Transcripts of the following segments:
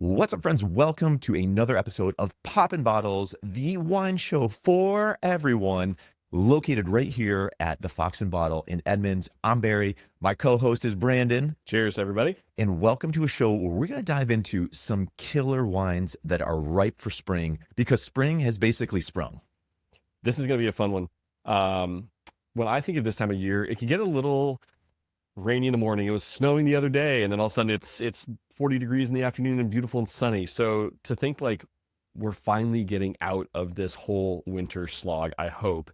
What's up, friends? Welcome to another episode of Poppin' Bottles, the wine show for everyone, located right here at the Fox and Bottle in Edmonds. I'm Barry. My co-host is Brandon. Cheers, everybody. And welcome to a show where we're going to dive into some killer wines that are ripe for spring, because spring has basically sprung. This is going to be a fun one. When I think of this time of year, it can get a little rainy in the morning. It was snowing the other day, and then all of a sudden it's 40 degrees in the afternoon and beautiful and sunny. So to think like we're finally getting out of this whole winter slog, I hope.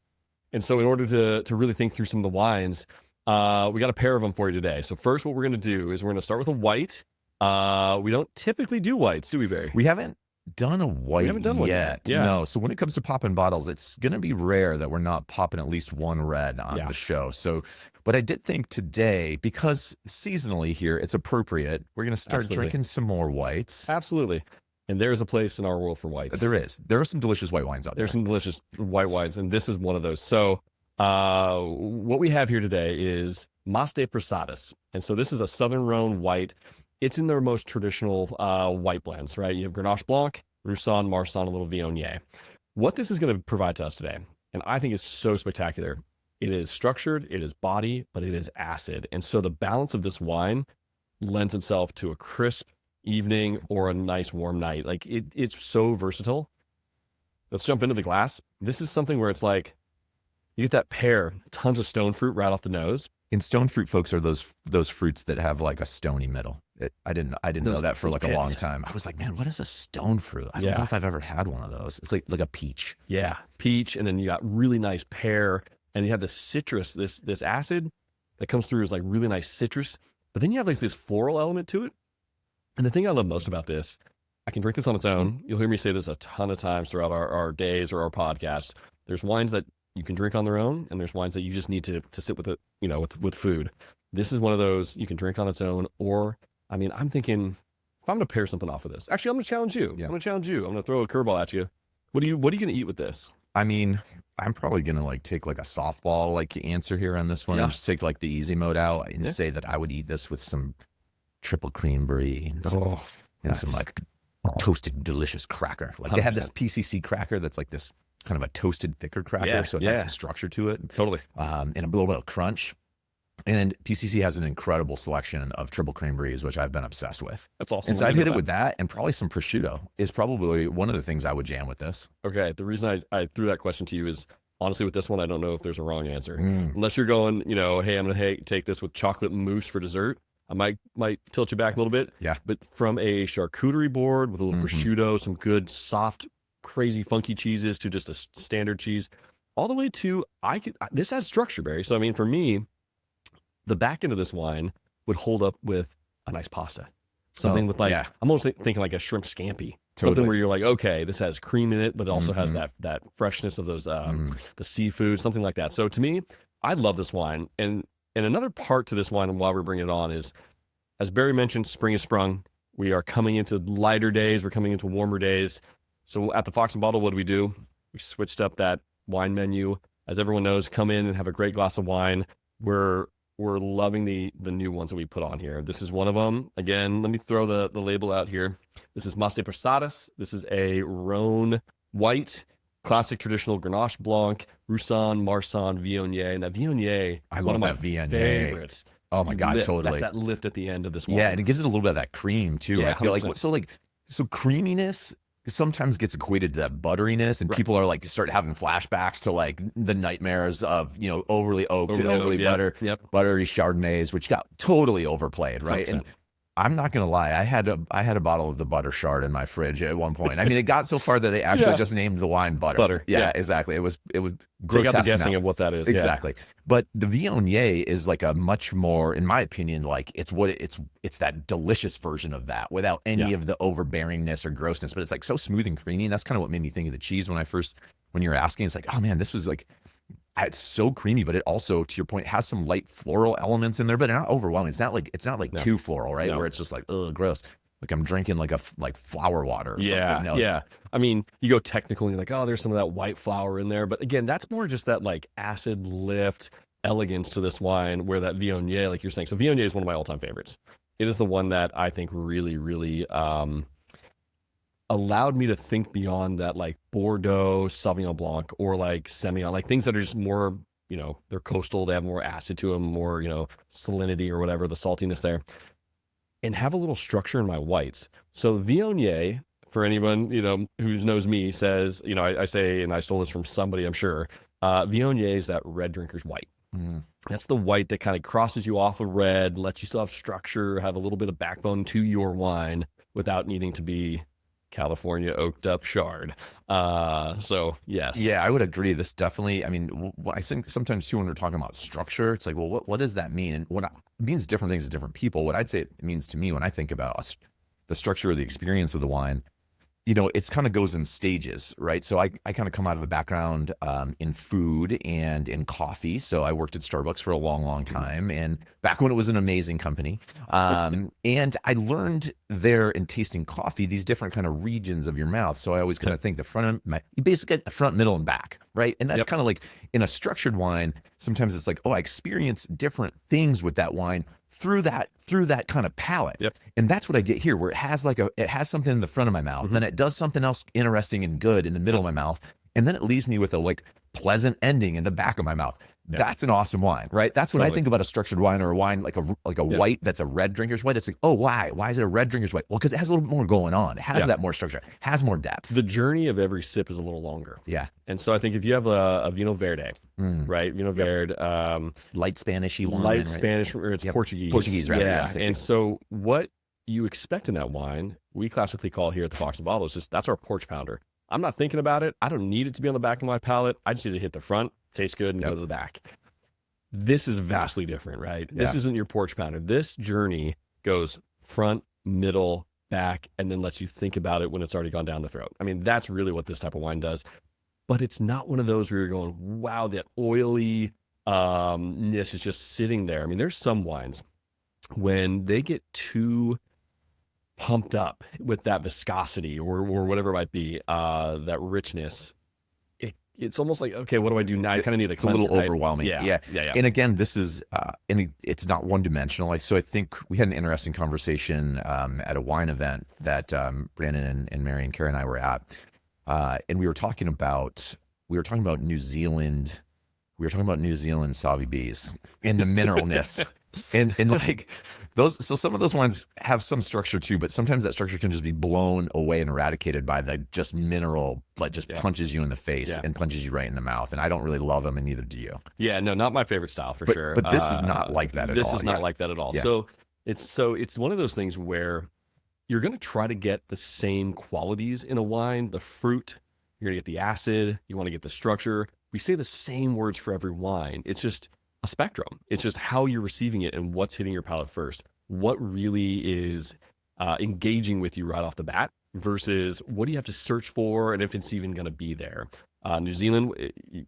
And so in order to really think through some of the wines, we got a pair of them for you today. So first, what we're going to do is we're going to start with a white. We don't typically do whites, do we, Barry? We haven't done a white yet. Yeah. No. So when it comes to popping bottles, it's going to be rare that we're not popping at least one red on the show. So, but I did think today, because seasonally here, it's appropriate, we're going to start drinking some more whites. Absolutely. And there's a place in our world for whites. There is. There are some delicious white wines out there. There's some delicious white wines, and this is one of those. So what we have here today is Maste Prasadis. And so this is a Southern Rhône white. It's in their most traditional white blends, right? You have Grenache Blanc, Roussanne, Marsanne, a little Viognier. What this is going to provide to us today, and I think is so spectacular, it is structured, it is body, but it is acid. And so the balance of this wine lends itself to a crisp evening or a nice warm night. Like it's so versatile. Let's jump into the glass. This is something where it's like, you get that pear, tons of stone fruit right off the nose. And stone fruit, folks, are those fruits that have like a stony middle. I didn't know that for like a long time. I was like, man, what is a stone fruit? I don't know if I've ever had one of those. It's like a peach. Yeah, peach, and then you got really nice pear, and you have this citrus, this acid that comes through is like really nice citrus. But then you have like this floral element to it. And the thing I love most about this, I can drink this on its own. You'll hear me say this a ton of times throughout our days or our podcasts. There's wines that you can drink on their own, and there's wines that you just need to sit with it, with food. This is one of those you can drink on its own, or, I mean, I'm thinking, if I'm going to pair something off of this, actually, I'm going to challenge you. Yeah. I'm going to throw a curveball at you. What are you going to eat with this? I mean, I'm probably going to like take like a softball like answer here on this one. Yeah. And just take like the easy mode out and say that I would eat this with some triple cream brie and some like toasted delicious cracker. Like 100%. They have this PCC cracker that's like this kind of a toasted thicker cracker, so it has some structure to it. Totally. And a little bit of crunch. And PCC has an incredible selection of triple cream bries, which I've been obsessed with. That's awesome. And so I'd hit it with that, and probably some prosciutto is probably one of the things I would jam with this. Okay. The reason I threw that question to you is, honestly, with this one, I don't know if there's a wrong answer. Unless you're going, hey, I'm going to take this with chocolate mousse for dessert. I might tilt you back a little bit. Yeah. But from a charcuterie board with a little prosciutto, some good soft, crazy, funky cheeses, to just a standard cheese, all the way to this has structure, Barry. So I mean, for me, the back end of this wine would hold up with a nice pasta, something with like I'm almost thinking like a shrimp scampi, something where you're like, okay, this has cream in it, but it also has that freshness of those the seafood, something like that. So to me, I love this wine, and another part to this wine, and why we're bringing it on is, as Barry mentioned, spring has sprung. We are coming into lighter days. We're coming into warmer days. So at the Fox and Bottle, what do? We switched up that wine menu. As everyone knows, come in and have a great glass of wine. We're loving the new ones that we put on here. This is one of them. Again, let me throw the label out here. This is Maste Prasadis. This is a Rhône white, classic traditional Grenache Blanc, Roussanne, Marsanne, Viognier. And that Viognier, I love that Viognier. Favorites. Oh my God, totally. That's that lift at the end of this wine. Yeah, and it gives it a little bit of that cream too. Yeah, I feel like so creaminess sometimes gets equated to that butteriness, and people are like start having flashbacks to like the nightmares of overly oaked and overly buttery Chardonnays, which got totally overplayed, right? 100%. And I'm not gonna lie, I had a bottle of the butter Chard in my fridge at one point. I mean, it got so far that they actually just named the wine butter. Yeah, exactly. It was grotesque. Take out the guessing of what that is. Exactly. Yeah. But the Viognier is like a much more, in my opinion, like it's that delicious version of that without any of the overbearingness or grossness. But it's like so smooth and creamy. And that's kind of what made me think of the cheese when you were asking. It's like, oh man, this was like, it's so creamy, but it also, to your point, has some light floral elements in there, but not overwhelming. It's not like too floral, right? No. Where it's just like, ugh, gross. Like I'm drinking like flower water or something. No. Yeah. I mean, you go technical and you're like, oh, there's some of that white flour in there. But again, that's more just that like acid lift elegance to this wine, where that Viognier, like you're saying. So Viognier is one of my all-time favorites. It is the one that I think really, really allowed me to think beyond that, like Bordeaux, Sauvignon Blanc, or like Semillon, like things that are just more, they're coastal, they have more acid to them, more, salinity or whatever, the saltiness there, and have a little structure in my whites. So Viognier, for anyone, who knows me, says, I say, and I stole this from somebody, I'm sure, Viognier is that red drinker's white. That's the white that kind of crosses you off of red, lets you still have structure, have a little bit of backbone to your wine without needing to be California oaked up Chard. So yes. Yeah, I would agree. This definitely, I mean, I think sometimes too, when we're talking about structure, it's like, well, what does that mean? And it means different things to different people. What I'd say it means to me when I think about the structure or the experience of the wine, it's kind of goes in stages, right? So I kind of come out of a background in food and in coffee. So I worked at Starbucks for a long, long time, and back when it was an amazing company. And I learned there in tasting coffee, these different kind of regions of your mouth. So I always kind of think you basically get the front, middle, and back, right? And that's kind of like in a structured wine, sometimes it's like, oh, I experience different things with that wine through that kind of palate. And that's what I get here, where it has something in the front of my mouth, and then it does something else interesting and good in the middle of my mouth, and then it leaves me with a like pleasant ending in the back of my mouth. That's an awesome wine, right? That's when I think about a structured wine, or a wine like a white that's a red drinker's white. It's like, oh, why is it a red drinker's white? Well, because it has a little bit more going on. It has that more structure, has more depth. The journey of every sip is a little longer. And so I think if you have a Vinho Verde, right? Vinho Verde, light Spanishy wine, light Spanish, or it's Portuguese, rather. Yeah. And so what you expect in that wine, we classically call here at the Fox and Bottle, that's our porch pounder. I'm not thinking about it. I don't need it to be on the back of my palate. I just need to hit the front, taste good, and go to the back. This is vastly different, right? This isn't your porch pounder. This journey goes front, middle, back, and then lets you think about it when it's already gone down the throat. I mean, that's really what this type of wine does. But it's not one of those where you're going, wow, that oily ness is just sitting there. I mean, there's some wines when they get too pumped up with that viscosity or whatever it might be, that richness, it's almost like, okay, what do I do now? I kind of need a cleanser, a little right? overwhelming. Yeah. And again, this is, and it's not one dimensional. So I think we had an interesting conversation at a wine event that Brandon and Mary and Karen and I were at. And we were talking about New Zealand. We were talking about New Zealand Sauvy Bees and the mineralness. and like those, so some of those wines have some structure too, but sometimes that structure can just be blown away and eradicated by the just mineral, like just punches you in the face and punches you right in the mouth. And I don't really love them, and neither do you. Yeah, no, not my favorite style for sure. But this is not like that at all. This is not like that at all. Yeah. So it's one of those things where you're going to try to get the same qualities in a wine, the fruit, you're going to get the acid, you want to get the structure. We say the same words for every wine. It's just a spectrum. It's just how you're receiving it and what's hitting your palate first. What really is engaging with you right off the bat versus what do you have to search for, and if it's even going to be there. New Zealand, you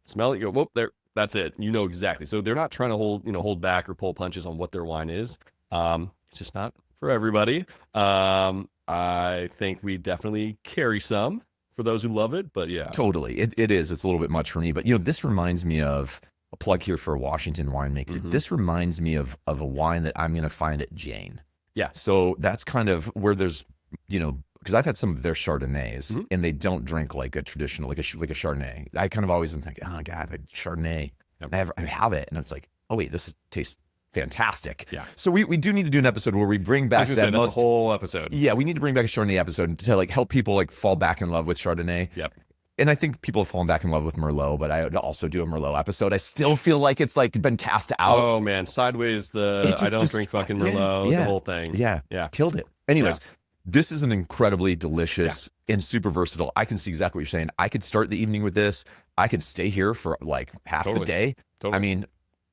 smell it, you go, whoop, there, that's it. You know exactly. So they're not trying to hold back or pull punches on what their wine is. It's just not for everybody. I think we definitely carry some for those who love it, but yeah. Totally. It is. It's a little bit much for me, but this reminds me of a plug here for a Washington winemaker. Mm-hmm. This reminds me of a wine that I'm going to find at Jane. Yeah. So that's kind of where there's, because I've had some of their Chardonnays and they don't drink like a traditional, like a Chardonnay. I kind of always think, oh God, a Chardonnay. Yep. I have it. And it's like, oh wait, this tastes fantastic. Yeah. So we do need to do an episode where we bring back that's a whole episode. Yeah. We need to bring back a Chardonnay episode to like help people like fall back in love with Chardonnay. Yep. And I think people have fallen back in love with Merlot, but I would also do a Merlot episode. I still feel like it's like been cast out. Oh man, sideways I don't drink fucking Merlot, the whole thing. Yeah. Killed it. Anyways, this is an incredibly delicious and super versatile. I can see exactly what you're saying. I could start the evening with this. I could stay here for like half the day. Totally. I mean,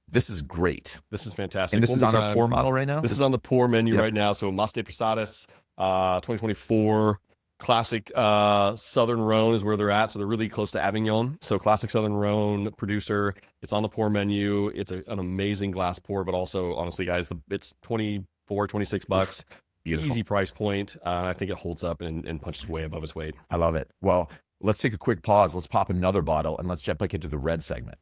this is great. This is fantastic. And this is on our pour model right now? This is on the pour menu right now. So Maste Prasadis, 2024. Classic Southern Rhône is where they're at. So they're really close to Avignon. So classic Southern Rhône producer. It's on the pour menu. It's an amazing glass pour, but also, honestly, guys, it's $26. Beautiful. Easy price point. I think it holds up and punches way above its weight. I love it. Well, let's take a quick pause. Let's pop another bottle and let's jump back into the red segment.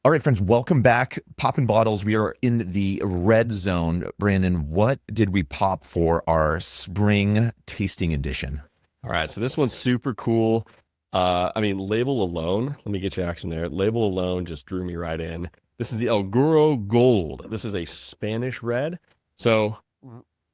All right, friends, welcome back. Poppin' bottles. We are in the red zone. Brandon, what did we pop for our spring tasting edition? All right, so this one's super cool. I mean, label alone, let me get you action there. Label alone just drew me right in. This is the El Guro Gold. This is a Spanish red. So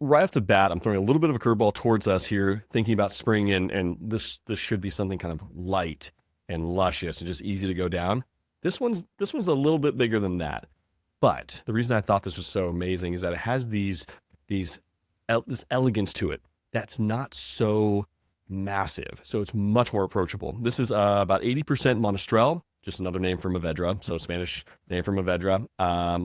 right off the bat, I'm throwing a little bit of a curveball towards us here, thinking about spring, and this should be something kind of light and luscious and just easy to go down. This one's a little bit bigger than that. But the reason I thought this was so amazing is that it has this elegance to it that's not so massive. So it's much more approachable. This is about 80% Monastrell, just another name for Mourvèdre. So Spanish name for Mourvèdre.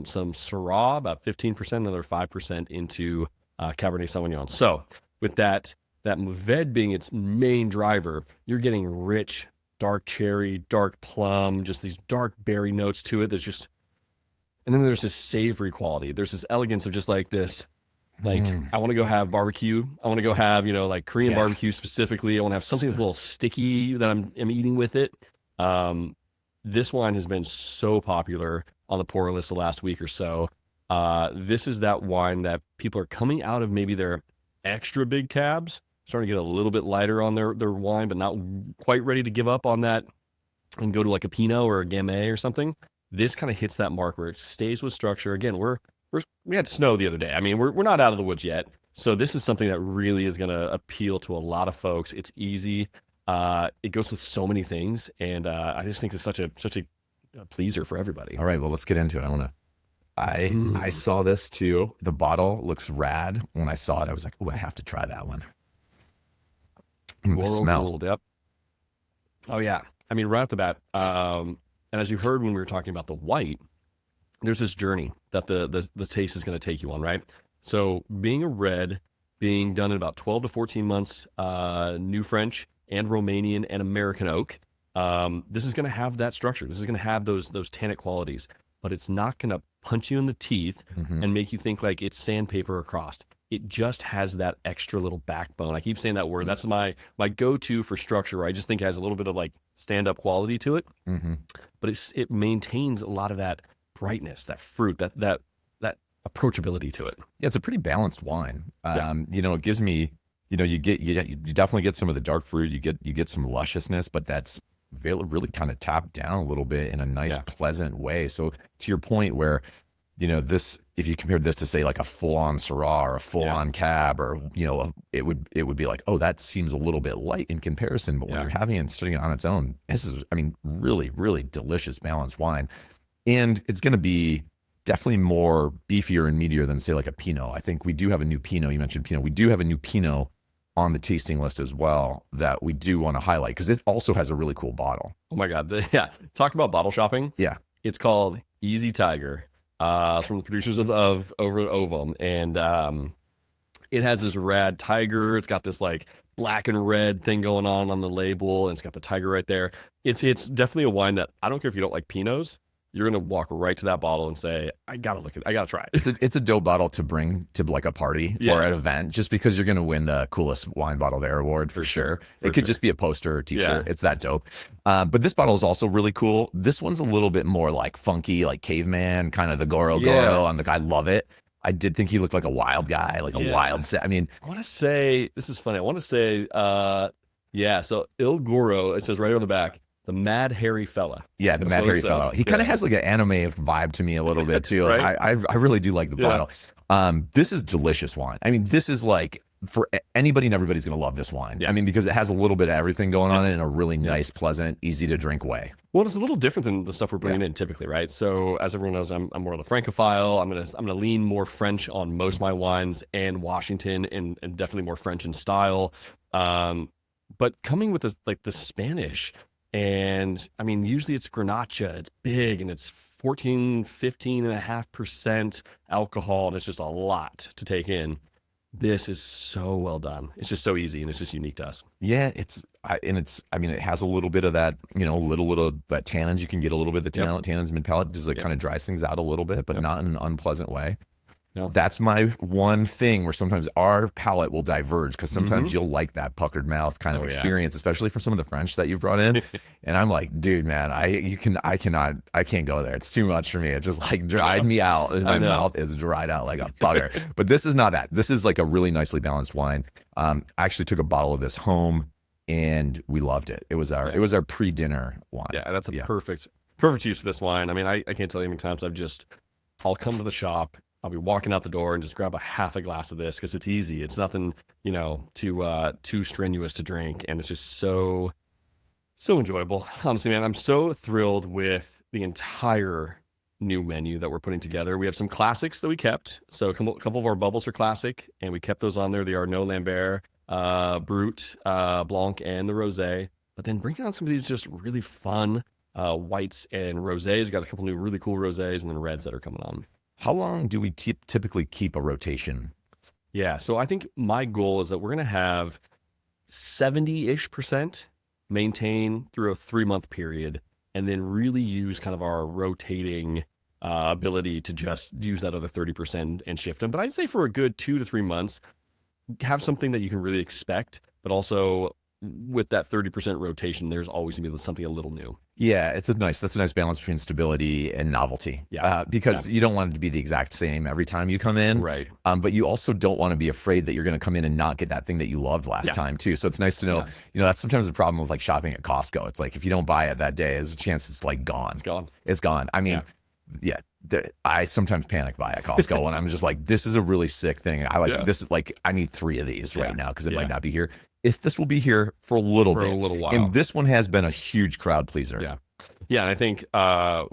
Some Syrah, about 15%, another 5% into Cabernet Sauvignon. So with that Mourvèdre being its main driver, you're getting rich, dark cherry, dark plum, just these dark berry notes to it. And then there's this savory quality. There's this elegance of just like this. Like, I want to go have barbecue. I want to go have, like Korean barbecue specifically. I want to have something that's a little sticky that I'm eating with it. This wine has been so popular on the pour list the last week or so. This is that wine that people are coming out of maybe their extra big cabs, starting to get a little bit lighter on their wine, but not quite ready to give up on that and go to like a Pinot or a Gamay or something. This kind of hits that mark where it stays with structure. Again, we had snow the other day. I mean, we're not out of the woods yet. So this is something that really is going to appeal to a lot of folks. It's easy. It goes with so many things. And I just think it's such a pleaser for everybody. All right, well, let's get into it. I saw this too. The bottle looks rad. When I saw it, I was like, oh, I have to try that one. Guro Smell. Gold, yep. Oh, yeah. I mean, right off the bat, and as you heard when we were talking about the white, there's this journey that the taste is going to take you on, right? So being a red, being done in about 12 to 14 months, New French and Romanian and American oak, this is going to have that structure. This is going to have those tannic qualities, but it's not going to punch you in the teeth and make you think like it's sandpaper across. It just has that extra little backbone. I keep saying that word. That's my go-to for structure, where I just think it has a little bit of like stand-up quality to it, but it maintains a lot of that brightness, that fruit, that approachability to it. Yeah, it's a pretty balanced wine. It gives me, you definitely get some of the dark fruit. You get some lusciousness, but that's really kind of tapped down a little bit in a nice, pleasant way. So to your point, where this, if you compared this to say like a full-on Syrah or a full-on Cab, or it would be like, oh, that seems a little bit light in comparison. But when you're having it and sitting on its own, this is, I mean, really, really delicious, balanced wine. And it's going to be definitely more beefier and meatier than say like a Pinot. I think we do have a new Pinot. You mentioned Pinot. We do have a new Pinot on the tasting list as well that we do want to highlight, because it also has a really cool bottle. Oh my God. Talk about bottle shopping. Yeah. It's called Easy Tiger, from the producers of over at Ovum. And it has this rad tiger. It's got this like black and red thing going on the label, and it's got the tiger right there. It's definitely a wine that, I don't care if you don't like Pinots, you're going to walk right to that bottle and say, I got to try it. It's a dope bottle to bring to like a party or an event, just because you're going to win the coolest wine bottle there award for sure. It could just be a poster or t-shirt. Yeah. It's that dope. But this bottle is also really cool. This one's a little bit more like funky, like caveman, kind of the Guro Gold. I love it. I did think he looked like a wild guy, like a wild set. I mean, I want to say, this is funny. I want to say, so Il Guro, it says right on the back, the Mad Hairy Fella. Yeah, the Mad Hairy Fella. He kind of has like an anime vibe to me a little bit too. Right? I really do like the bottle. This is delicious wine. I mean, this is like, for anybody and everybody's going to love this wine. Yeah. I mean, because it has a little bit of everything going on in a really nice, pleasant, easy to drink way. Well, it's a little different than the stuff we're bringing in typically, right? So as everyone knows, I'm more of a Francophile. I'm gonna lean more French on most of my wines, and Washington, and definitely more French in style. But coming with the Spanish, and I mean, usually it's Grenache, it's big, and it's 15.5% alcohol, and it's just a lot to take in. This is so well done. It's just so easy, and it's just unique to us. Yeah, it has a little bit of that, little that tannins. You can get a little bit of the tannins mid palate, just like kind of dries things out a little bit, but not in an unpleasant way. No. That's my one thing where sometimes our palate will diverge, because sometimes you'll like that puckered mouth kind of experience, especially from some of the French that you've brought in. And I'm like, dude, man, I can't go there. It's too much for me. It's just like dried me out. And my mouth is dried out like a bugger. But this is not that. This is like a really nicely balanced wine. I actually took a bottle of this home and we loved it. It was our pre-dinner wine. Yeah, that's a perfect use for this wine. I mean, I can't tell you how many times I'll come to the shop, I'll be walking out the door and just grab a half a glass of this because it's easy. It's nothing, too strenuous to drink, and it's just so enjoyable. Honestly, man, I'm so thrilled with the entire new menu that we're putting together. We have some classics that we kept. So a couple of our bubbles are classic, and we kept those on there. The Arnaud Lambert, Brut, Blanc, and the Rosé. But then bring on some of these just really fun whites and rosés. We got a couple new really cool rosés, and then reds that are coming on. How long do we typically keep a rotation? Yeah, so I think my goal is that we're going to have 70-ish% maintain through a 3-month period, and then really use kind of our rotating ability to just use that other 30% and shift them. But I'd say for a good 2 to 3 months, have something that you can really expect, but also with that 30% rotation, there's always going to be something a little new. Yeah, that's a nice balance between stability and novelty. Yeah. Because you don't want it to be the exact same every time you come in. Right. But you also don't want to be afraid that you're going to come in and not get that thing that you loved last time too. So it's nice to know, that's sometimes the problem with like shopping at Costco. It's like, if you don't buy it that day, there's a chance it's like gone. It's gone. I mean, I sometimes panic buy at Costco when I'm just like, this is a really sick thing. I like this is like, I need 3 of these right now because it might not be here. If this will be here for a little while. And this one has been a huge crowd pleaser. Yeah, and I think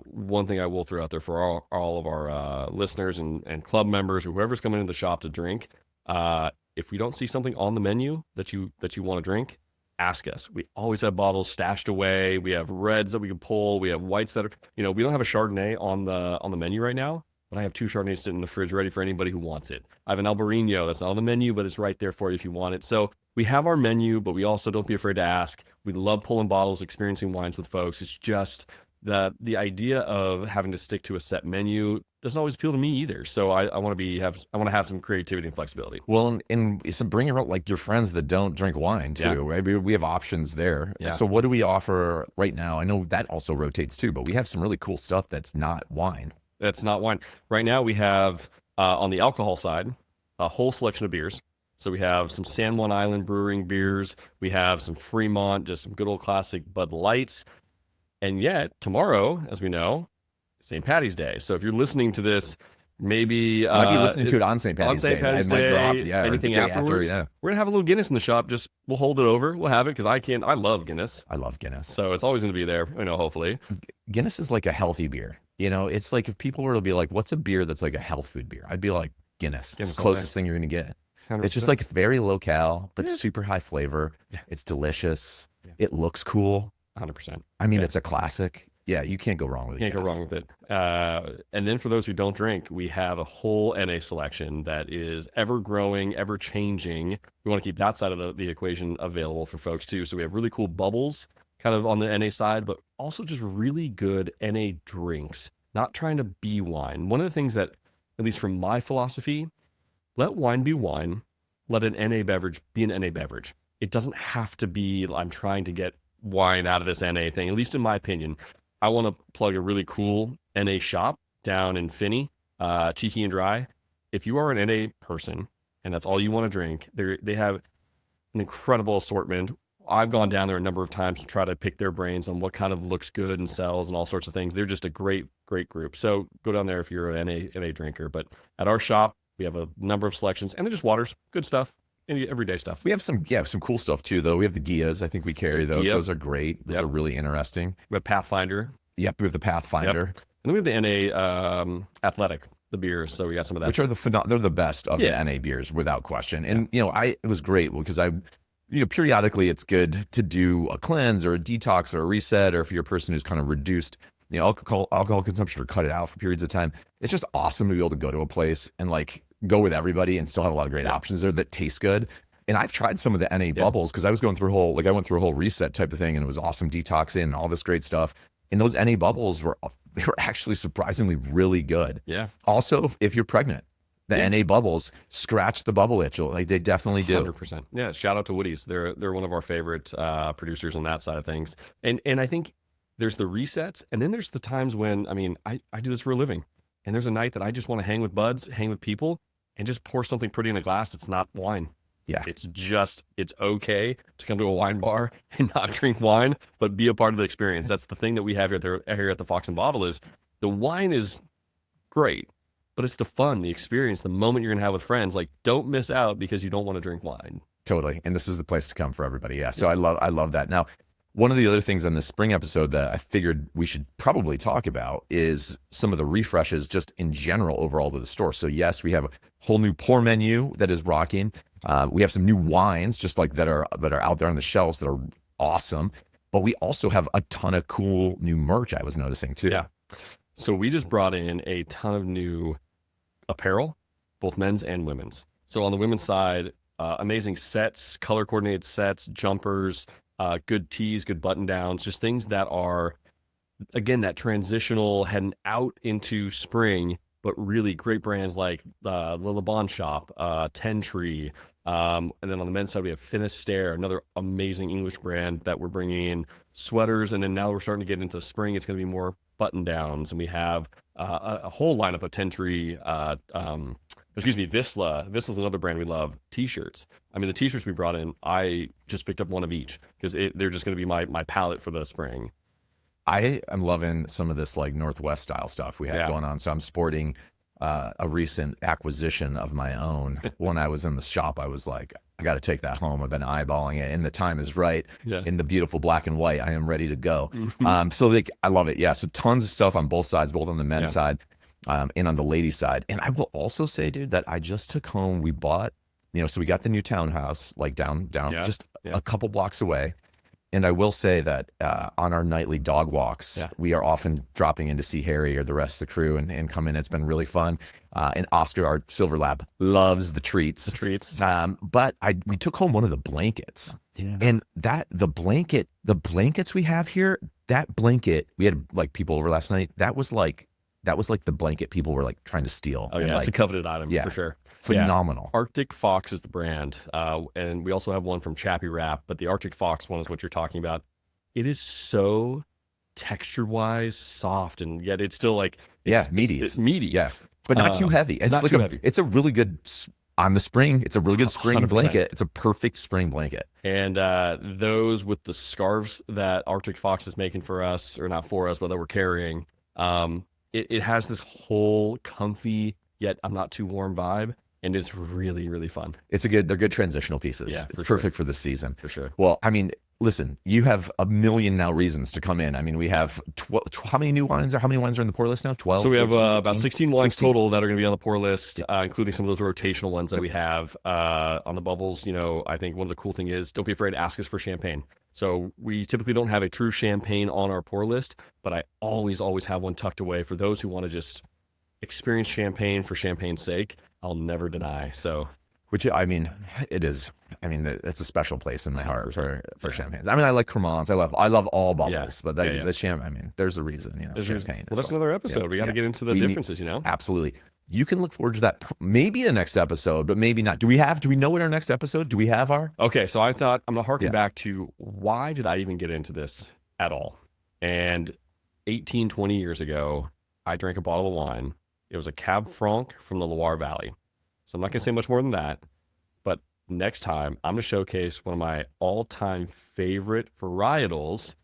one thing I will throw out there for all of our listeners and club members or whoever's coming into the shop to drink, if we don't see something on the menu that you want to drink, ask us. We always have bottles stashed away. We have reds that we can pull. We have whites that are, we don't have a Chardonnay on the menu right now, but I have 2 Chardonnays sitting in the fridge ready for anybody who wants it. I have an Albarino that's not on the menu, but it's right there for you if you want it. So we have our menu, but we also don't be afraid to ask. We love pulling bottles, experiencing wines with folks. It's just the idea of having to stick to a set menu doesn't always appeal to me either. So I want to have some creativity and flexibility. Well, and so bring around like your friends that don't drink wine too, right? We have options there. Yeah. So what do we offer right now? I know that also rotates too, but we have some really cool stuff that's not wine. That's not wine. Right now we have, on the alcohol side, a whole selection of beers. So we have some San Juan Island Brewing beers. We have some Fremont, just some good old classic Bud Lights. And yet, tomorrow, as we know, St. Patty's Day. So if you're listening to this, maybe... might be listening to it on St. Patty's Day. On St. Patty's Day, anything afterwards. We're going to have a little Guinness in the shop. Just, we'll hold it over. We'll have it because I love Guinness. I love Guinness. So it's always going to be there, hopefully. Guinness is like a healthy beer. It's like if people were to be like, what's a beer that's like a health food beer? I'd be like, Guinness. It's the closest thing you're going to get. 100%. It's just like very low cal, but super high flavor. It's delicious. It looks cool. 100%. I mean, it's a classic. Yeah, you can't go wrong with it. Can't go wrong with it. And then for those who don't drink, we have a whole NA selection that is ever growing, ever changing. We want to keep that side of the equation available for folks too. So we have really cool bubbles kind of on the NA side, but also just really good NA drinks, not trying to be wine. One of the things that, at least from my philosophy, let wine be wine. Let an NA beverage be an NA beverage. It doesn't have to be, I'm trying to get wine out of this NA thing, at least in my opinion. I want to plug a really cool NA shop down in Finney, Cheeky and Dry. If you are an NA person and that's all you want to drink, they have an incredible assortment. I've gone down there a number of times to try to pick their brains on what kind of looks good and sells and all sorts of things. They're just a great, great group. So go down there if you're an NA drinker. But at our shop, we have a number of selections, and they're just waters, good stuff, everyday stuff. We have some cool stuff too, though. We have the Guias. I think we carry those. Those are great. Those are really interesting. We have Pathfinder. Yep, we have the Pathfinder. Yep. And then we have the NA Athletic, the beers. So we got some of that. Which are they're the best of the NA beers, without question. And, it was great because periodically it's good to do a cleanse or a detox or a reset, or if you're a person who's kind of reduced alcohol consumption or cut it out for periods of time. It's just awesome to be able to go to a place and like go with everybody and still have a lot of great options there that taste good. And I've tried some of the NA bubbles because I was going through I went through a whole reset type of thing, and it was awesome detoxing and all this great stuff. And those NA bubbles were actually surprisingly really good. Yeah. Also, if you're pregnant, the NA bubbles scratch the bubble itch. Like they definitely do. 100%. Yeah. Shout out to Woody's. They're one of our favorite producers on that side of things. And I think there's the resets, and then there's the times when, I do this for a living, and there's a night that I just want to hang with buds, hang with people, and just pour something pretty in a glass that's not wine. Yeah. It's okay to come to a wine bar and not drink wine, but be a part of the experience. That's the thing that we have here at the Fox and Bottle is the wine is great, but it's the fun, the experience, the moment you're going to have with friends. Like, don't miss out because you don't want to drink wine. Totally. And this is the place to come for everybody. Yeah. So I love that. Now, one of the other things on the spring episode that I figured we should probably talk about is some of the refreshes just in general overall to the store. So yes, we have a whole new pour menu that is rocking. We have some new wines just like that are out there on the shelves that are awesome. But we also have a ton of cool new merch I was noticing too. Yeah. So we just brought in a ton of new apparel, both men's and women's. So on the women's side, amazing sets, color coordinated sets, jumpers, good tees, good button downs, just things that are, again, that transitional heading out into spring, but really great brands like the Le Bon Shop, Ten Tree. And then on the men's side, we have Finisterre, another amazing English brand that we're bringing in sweaters. And then now we're starting to get into spring. It's going to be more button downs. And we have a whole lineup of Ten Tree, Vissla. Vissla's another brand we love. T-shirts. I mean, the T-shirts we brought in, I just picked up one of each because they're just going to be my palette for the spring. I am loving some of this like Northwest style stuff we have going on. So I'm sporting a recent acquisition of my own. When I was in the shop, I was like, I got to take that home. I've been eyeballing it, and the time is right. Yeah. In the beautiful black and white, I am ready to go. So like, I love it. Yeah. So tons of stuff on both sides, both on the men's side and on the ladies' side. And I will also say, dude, that I just took home. We bought, so we got the new townhouse like down just a couple blocks away. And I will say that on our nightly dog walks, we are often dropping in to see Harry or the rest of the crew and come in. It's been really fun. And Oscar, our silver lab, loves the treats. But we took home one of the blankets. Yeah. And the blankets we have here, that blanket, we had like people over last night. That was like the blanket people were like trying to steal. Oh, yeah. It's a coveted item for sure. Phenomenal. Yeah. Arctic Fox is the brand. And we also have one from Chappie Wrap, but the Arctic Fox one is what you're talking about. It is so texture-wise soft, and yet it's still like... meaty. It's meaty. Yeah, but not too heavy. It's not too heavy. It's a really good... On the spring, it's a really good spring 100%. Blanket. It's a perfect spring blanket. And those with the scarves that Arctic Fox is making for us, or not for us, but that we're carrying, it has this whole comfy, yet I'm not too warm vibe. And it's really, really fun. They're good transitional pieces. Yeah, it's perfect for this season. For sure. Well, I mean, listen, you have a million now reasons to come in. I mean, we have how many wines are in the pour list now? 12? So we have about 16 wines total that are going to be on the pour list, including some of those rotational ones that we have on the bubbles. I think one of the cool thing is don't be afraid to ask us for champagne. So we typically don't have a true champagne on our pour list, but I always have one tucked away for those who want to just experience champagne for champagne's sake. I'll never deny. So, which I mean, it is. I mean, it's a special place in my heart for champagnes. I mean, I like Cremants. I love all bubbles, but the champagne. I mean, there's a reason. Champagne. Well, that's another episode. We got to get into the differences. Absolutely. You can look forward to that. Maybe the next episode, but maybe not. Do we know what our next episode? Do we have our? Okay, so I thought I'm gonna harken back to why did I even get into this at all? And 20 years ago, I drank a bottle of wine. It was a Cab Franc from the Loire Valley. So I'm not going to say much more than that. But next time, I'm going to showcase one of my all-time favorite varietals,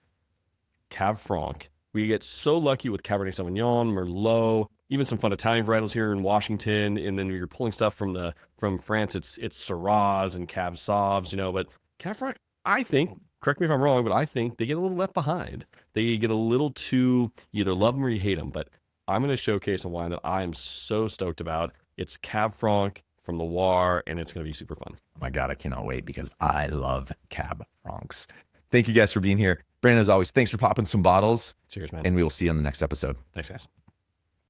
Cab Franc. We get so lucky with Cabernet Sauvignon, Merlot, even some fun Italian varietals here in Washington. And then you're pulling stuff from France. It's Syrahs and Cab Sauves, But Cab Franc, I think, correct me if I'm wrong, but I think they get a little left behind. They get a little too, you either love them or you hate them. But I'm going to showcase a wine that I am so stoked about. It's Cab Franc from Loire, and it's going to be super fun. Oh my God, I cannot wait because I love Cab Francs. Thank you guys for being here. Brandon, as always, thanks for popping some bottles. Cheers, man. And we will see you on the next episode. Thanks, guys.